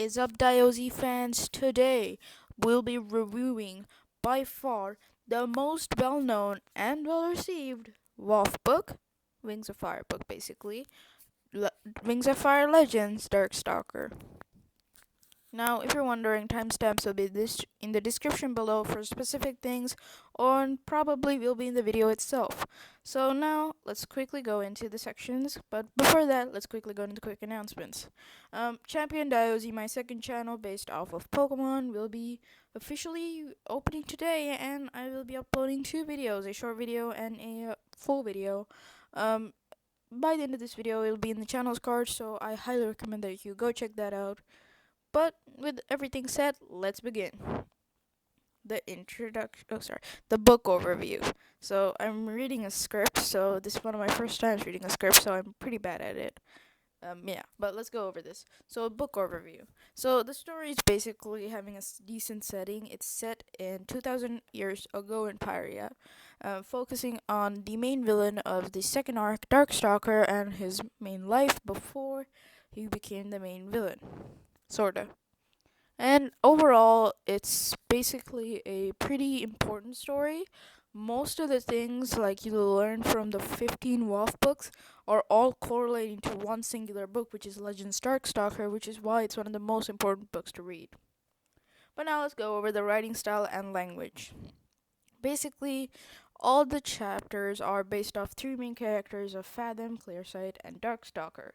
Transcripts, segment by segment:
is up, Diozy fans? Today we'll be reviewing by far the most well known and well received WoW book, Wings of Fire book basically, Wings of Fire Legends Darkstalker. Now, if you're wondering, timestamps will be this in the description below for specific things, or probably will be in the video itself. So now, let's quickly go into the sections. But before that, let's quickly go into quick announcements. Champion Diozy, my second channel based off of Pokemon, will be officially opening today, and I will be uploading two videos: a short video and a full video. Um, by the end of this video, it'll be in the channel's card, so I highly recommend that you go check that out. But with everything said, let's begin. The book overview. So I'm reading a script, so this is one of my first times reading a script, so I'm pretty bad at it. Yeah, but let's go over this. So, book overview. So, the story is basically having a decent setting. It's set in 2000 years ago in Pyria, focusing on the main villain of the second arc, Darkstalker, and his main life before he became the main villain. Sorta. And overall, it's basically a pretty important story. Most of the things like you learn from the 15 WoW books are all correlating to one singular book, which is Legends Darkstalker, which is why it's one of the most important books to read. But now let's go over the writing style and language. Basically, all the chapters are based off three main characters of Fathom, Clearsight, and Darkstalker.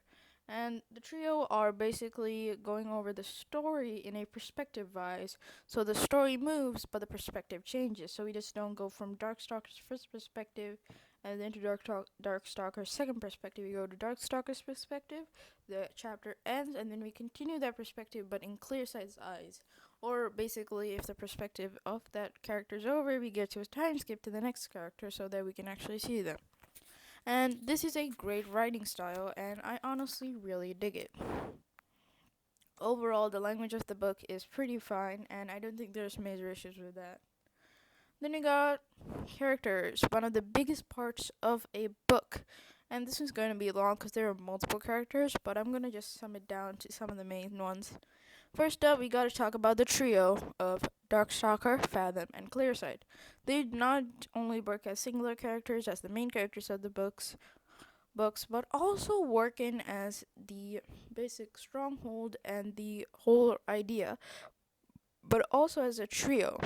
And the trio are basically going over the story in a perspective wise. So the story moves, but the perspective changes. So we just don't go from Darkstalker's first perspective and then to Darkstalker's second perspective. We go to Darkstalker's perspective, the chapter ends, and then we continue that perspective but in Clearsight's eyes. Or basically, if the perspective of that character is over, we get to a time skip to the next character so that we can actually see them. And this is a great writing style, and I honestly really dig it. Overall, the language of the book is pretty fine, and I don't think there's major issues with that. Then you got characters, one of the biggest parts of a book. And this is going to be long because there are multiple characters, but I'm going to just sum it down to some of the main ones. First up, we gotta talk about the trio of Darkstalker, Fathom, and Clearsight. They not only work as singular characters, as the main characters of the books, but also working as the basic stronghold and the whole idea, but also as a trio.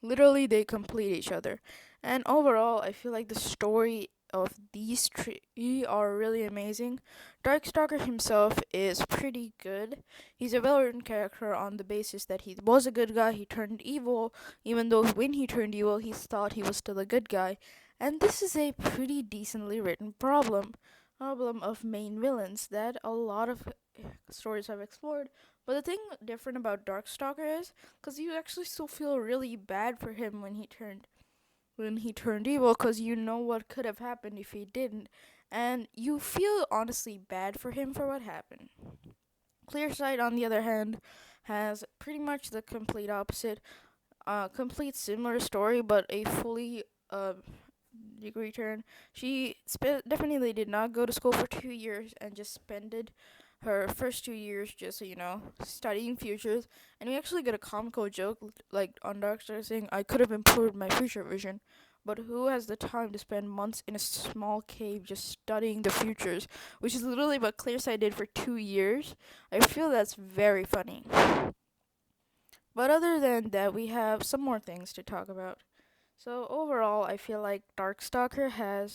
Literally, they complete each other. And overall, I feel like the story of these three are really amazing. Darkstalker himself is pretty good. He's a well-written character on the basis that he was a good guy, he turned evil, even though when he turned evil, he thought he was still a good guy. And this is a pretty decently written problem of main villains that a lot of stories have explored. But the thing different about Darkstalker is, because you actually still feel really bad for him when he turned evil, because you know what could have happened if he didn't, and you feel honestly bad for him for what happened. Clearsight, on the other hand, has pretty much the complete opposite, complete similar story, but a fully degree turn. She definitely did not go to school for 2 years and just spended her first 2 years just studying futures. And we actually get a comical joke like on Darkstar saying, "I could have improved my future vision." But who has the time to spend months in a small cave just studying the futures, which is literally what Clearsight did for 2 years? I feel that's very funny. But other than that, we have some more things to talk about. So overall, I feel like Clearsight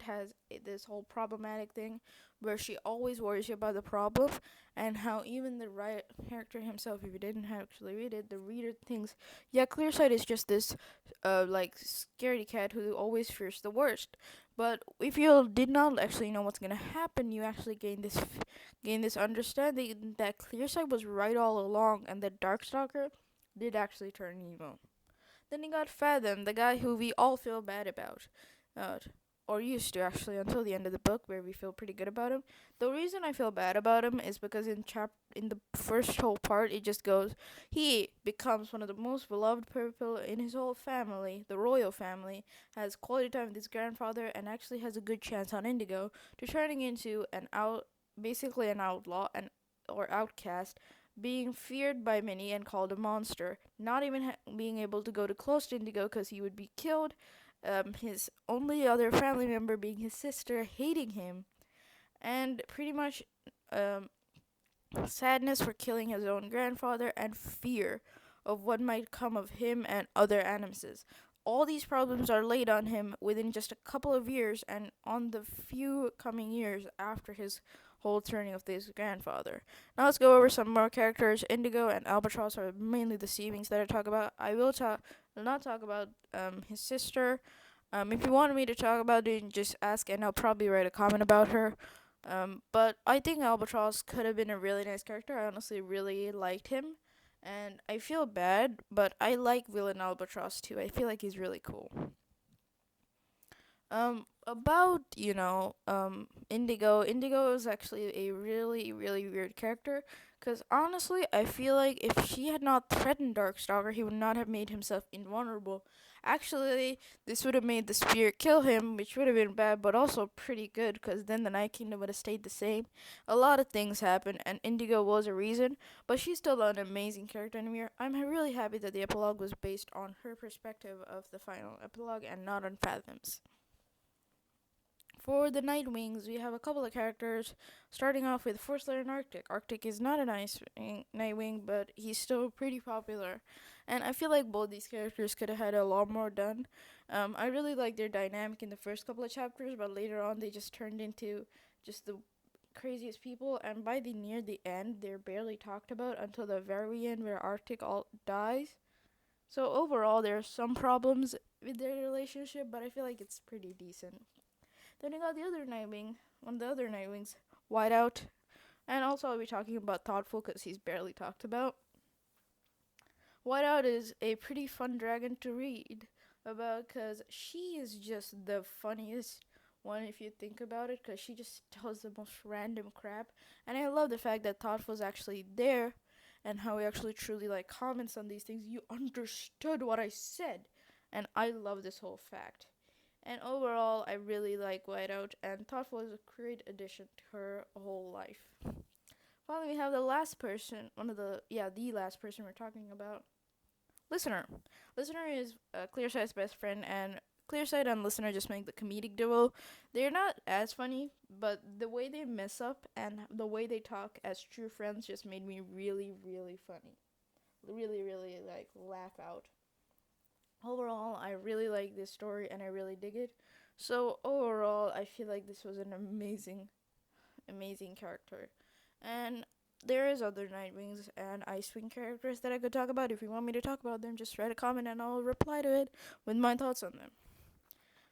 has this whole problematic thing where she always worries about the problem, and how even the right character himself, if you didn't actually read it, the reader thinks, yeah, Clearsight is just this, scaredy cat who always fears the worst. But if you did not actually know what's gonna happen, you actually gain this understanding that Clearsight was right all along, and that Darkstalker did actually turn evil. Then you got Fathom, the guy who we all feel bad about. Or used to actually, until the end of the book, where we feel pretty good about him. The reason I feel bad about him is because in the first whole part, it just goes, he becomes one of the most beloved people in his whole family, the royal family, has quality time with his grandfather, and actually has a good chance on Indigo to turning into basically an outlaw, and or outcast, being feared by many and called a monster, not even being able to go too close to Indigo because he would be killed, his only other family member being his sister hating him, and pretty much um, sadness for killing his own grandfather, and fear of what might come of him and other animuses. All these problems are laid on him within just a couple of years and on the few coming years after his whole turning of his grandfather. Now let's go over some more characters. Indigo and Albatross are mainly the seedlings that I talk about. I will not talk about his sister. If you wanted me to talk about it, just ask and I'll probably write a comment about her. But I think Albatross could have been a really nice character. I honestly really liked him. And I feel bad, but I like Villain Albatross too. I feel like he's really cool. About, Indigo. Indigo is actually a really, really weird character. Because honestly, I feel like if she had not threatened Darkstalker, he would not have made himself invulnerable. Actually, this would have made the spirit kill him, which would have been bad, but also pretty good, because then the Night Kingdom would have stayed the same. A lot of things happened, and Indigo was a reason, but she's still an amazing character in here. I'm really happy that the epilogue was based on her perspective of the final epilogue and not on Fathom's. For the Nightwings, we have a couple of characters, starting off with Force Lair and Arctic. Arctic is not a nice Nightwing, but he's still pretty popular. And I feel like both these characters could have had a lot more done. I really like their dynamic in the first couple of chapters, but later on they just turned into just the craziest people. And by the near the end, they're barely talked about until the very end, where Arctic all dies. So overall, there are some problems with their relationship, but I feel like it's pretty decent. Then you got the other Nightwing, one of the other Nightwings, Whiteout. And also I'll be talking about Thoughtful because he's barely talked about. Whiteout is a pretty fun dragon to read about because she is just the funniest one if you think about it, because she just tells the most random crap. And I love the fact that Thoughtful's actually there and how he actually truly comments on these things. You understood what I said. And I love this whole fact. And overall, I really like Whiteout, and Thoughtful is a great addition to her whole life. Finally, we have the last person, the last person we're talking about, Listener. Listener is Clearsight's best friend, and Clearsight and Listener just make the comedic duo. They're not as funny, but the way they mess up and the way they talk as true friends just made me really, really funny. Really, really, laugh out. Overall, I really like this story and I really dig it. So overall, I feel like this was an amazing, amazing character. And there is other Nightwings and Icewing characters that I could talk about. If you want me to talk about them, just write a comment and I'll reply to it with my thoughts on them.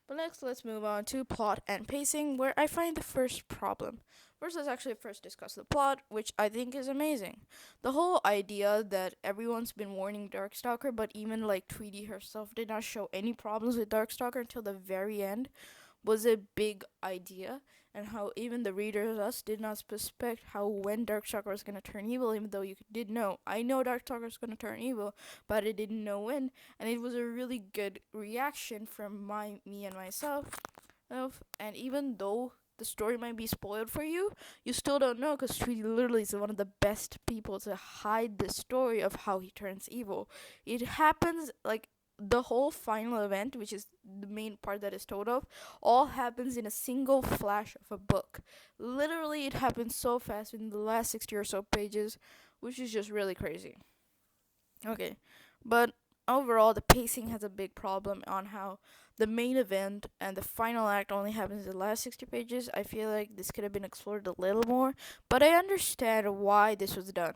But next, let's move on to plot and pacing, where I find the first problem. First, let's actually first discuss the plot, which I think is amazing. The whole idea that everyone's been warning Darkstalker, but even Tweety herself did not show any problems with Darkstalker until the very end, was a big idea, and how even the readers, us, did not suspect how when Darkstalker was going to turn evil, even though you did know. I know Darkstalker was going to turn evil, but I didn't know when, and it was a really good reaction from me and myself. And even though the story might be spoiled for you, you still don't know, because Tweety literally is one of the best people to hide the story of how he turns evil. It happens the whole final event, which is the main part that is told of, all happens in a single flash of a book. Literally, it happens so fast in the last 60 or so pages, which is just really crazy. Okay, but overall, the pacing has a big problem on how the main event and the final act only happens in the last 60 pages. I feel like this could have been explored a little more, but I understand why this was done.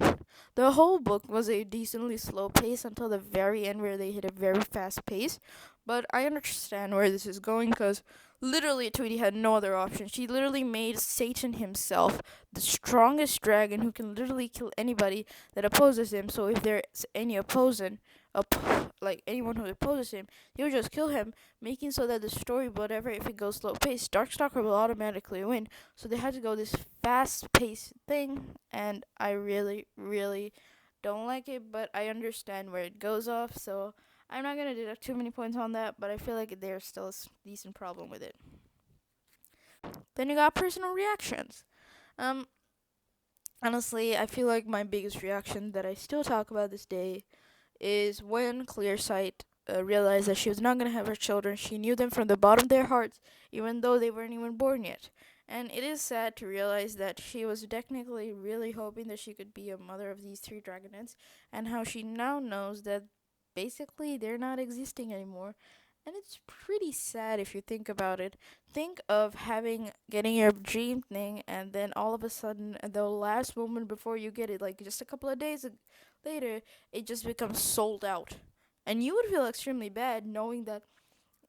The whole book was a decently slow pace until the very end, where they hit a very fast pace, but I understand where this is going, because literally Tweety had no other option. She literally made Satan himself the strongest dragon who can literally kill anybody that opposes him. So if there's any anyone who opposes him, he'll just kill him, making so that the story, whatever, if it goes slow paced, Darkstalker will automatically win. So they had to go this fast paced thing, and I really, really don't like it, but I understand where it goes off, so I'm not gonna deduct too many points on that, but I feel like there's still a decent problem with it. Then you got personal reactions. Um, Honestly, I feel like my biggest reaction that I still talk about this day is when Clearsight realized that she was not going to have her children. She knew them from the bottom of their hearts, even though they weren't even born yet. And it is sad to realize that she was technically really hoping that she could be a mother of these three dragonets, and how she now knows that basically they're not existing anymore. And it's pretty sad if you think about it. Think of getting your dream thing, and then all of a sudden, at the last moment before you get it, like just a couple of days later, it just becomes sold out. And you would feel extremely bad knowing that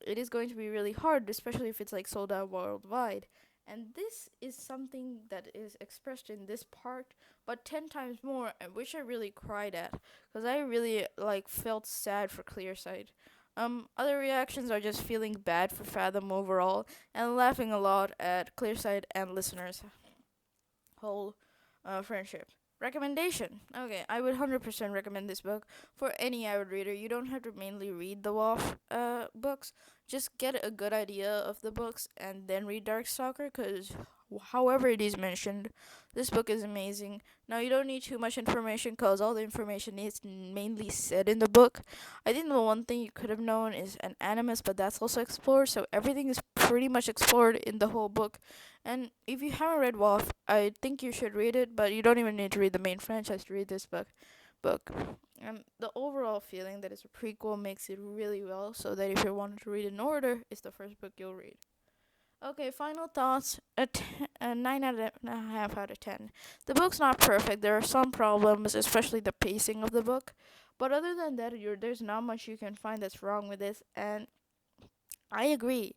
it is going to be really hard, especially if it's like sold out worldwide. And this is something that is expressed in this part, but 10 times more, which I really cried at, because I really like felt sad for Clearsight. Other reactions are just feeling bad for Fathom overall, and laughing a lot at Clearsight and listeners' whole friendship. Recommendation. Okay, I would 100% recommend this book for any avid reader. You don't have to mainly read the WoW books. Just get a good idea of the books and then read Darkstalker, because however it is mentioned, this book is amazing. Now, you don't need too much information because all the information is mainly said in the book. I think the one thing you could have known is an animus, but that's also explored, so everything is pretty much explored in the whole book. And if you haven't read Wolf, I think you should read it, but you don't even need to read the main franchise to read this book. And the overall feeling that it's a prequel makes it really well, so that if you wanted to read in order, it's the first book you'll read. Okay, final thoughts. A 9.5 out of 10. The book's not perfect. There are some problems, especially the pacing of the book. But other than that, there's not much you can find that's wrong with this. And I agree.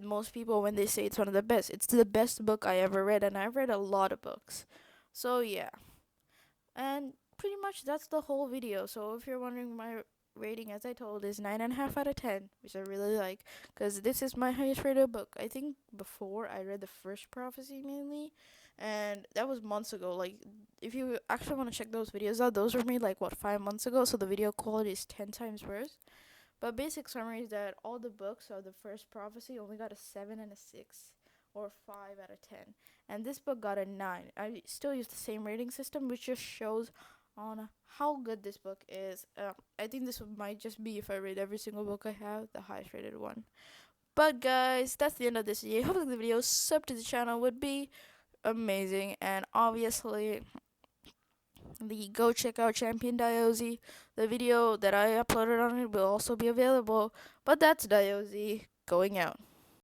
Most people, when they say it's one of the best, it's the best book I ever read, and I've read a lot of books. So yeah, and pretty much that's the whole video. So if you're wondering, my rating, as I told, is 9.5 out of 10, which I really like, because this is my highest rated book. I think before I read the first prophecy mainly, and that was months ago. Like, if you actually want to check those videos out, those were made like 5 months ago, so the video quality is 10 times worse. But basic summary is that all the books of the first prophecy only got a 7 and a 6 or 5 out of 10. And this book got a 9. I still use the same rating system, which just shows on how good this book is. I think this might just be, if I rate every single book I have, the highest rated one. But guys, that's the end of this video. Hopefully the video sub to the channel would be amazing. And obviously, go check out Champion Diozy. The video that I uploaded on it will also be available. But that's Diozy going out.